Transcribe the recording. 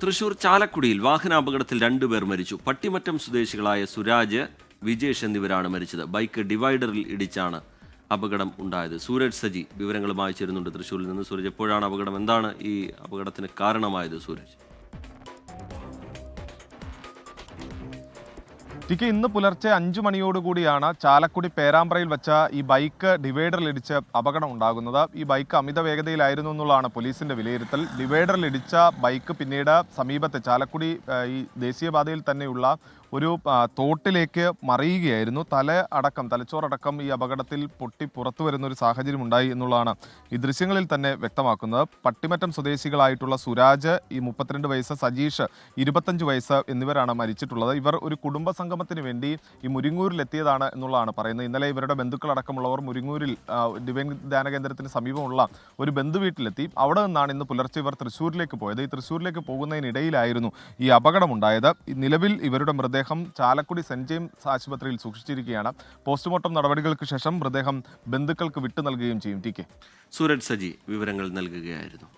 തൃശൂർ ചാലക്കുടിയിൽ വാഹനാപകടത്തിൽ 2 പേർ മരിച്ചു. പട്ടിമറ്റം സ്വദേശികളായ സുരാജ്, വിജേഷ് എന്നിവരാണ് മരിച്ചത്. ബൈക്ക് ഡിവൈഡറിൽ ഇടിച്ചാണ് അപകടം ഉണ്ടായത്. സൂരജ് സജി വിവരങ്ങളുമായി ചേരുന്നുണ്ട് തൃശൂരിൽ നിന്ന്. സൂരജ്, എപ്പോഴാണ് അപകടം? എന്താണ് ഈ അപകടത്തിന് കാരണമായത്? സൂരജ്, ഇന്ന് പുലർച്ചെ 5 മണിയോടുകൂടിയാണ് ചാലക്കുടി പേരാമ്പ്രയിൽ വെച്ച ഈ ബൈക്ക് ഡിവൈഡറിലിടിച്ച് അപകടം ഉണ്ടാകുന്നത്. ഈ ബൈക്ക് അമിത വേഗതയിലായിരുന്നു എന്നുള്ളതാണ് പോലീസിന്റെ വിലയിരുത്തൽ. ഡിവൈഡറിലിടിച്ച ബൈക്ക് പിന്നീട് സമീപത്തെ ചാലക്കുടി ഈ ദേശീയപാതയിൽ തന്നെയുള്ള ഒരു തോട്ടിലേക്ക് മറിയുകയായിരുന്നു. തലച്ചോറടക്കം ഈ അപകടത്തിൽ പൊട്ടി പുറത്തു വരുന്ന ഒരു സാഹചര്യം ഉണ്ടായി എന്നുള്ളതാണ് ഈ ദൃശ്യങ്ങളിൽ തന്നെ വ്യക്തമാക്കുന്നത്. പട്ടിമറ്റം സ്വദേശികളായിട്ടുള്ള സുരാജ്, ഈ 32 വയസ്സ്, സജീഷ് 25 വയസ്സ് എന്നിവരാണ് മരിച്ചിട്ടുള്ളത്. ഇവർ ഒരു കുടുംബ സംഗമത്തിന് വേണ്ടി ഈ മുരിങ്ങൂരിൽ എത്തിയതാണ് എന്നുള്ളതാണ് പറയുന്നത്. ഇന്നലെ ഇവരുടെ ബന്ധുക്കളടക്കമുള്ളവർ മുരിങ്ങൂരിൽ ഡിവൈൻ ധ്യാന കേന്ദ്രത്തിന് സമീപമുള്ള ഒരു ബന്ധുവീട്ടിലെത്തി. അവിടെ നിന്നാണ് ഇന്ന് പുലർച്ചെ ഇവർ തൃശ്ശൂരിലേക്ക് പോയത്. ഈ തൃശ്ശൂരിലേക്ക് പോകുന്നതിനിടയിലായിരുന്നു ഈ അപകടമുണ്ടായത്. നിലവിൽ ഇവരുടെ മൃതദേഹം ചാലക്കുടി സെന്റ് ജെയിംസ് ആശുപത്രിയിൽ സൂക്ഷിച്ചിരിക്കുകയാണ്. പോസ്റ്റ്മോർട്ടം നടപടികൾക്ക് ശേഷം മൃതദേഹം ബന്ധുക്കൾക്ക് വിട്ടു നൽകുകയും ചെയ്യും. T K. സൂരജ് സജി വിവരങ്ങൾ നൽകുകയായിരുന്നു.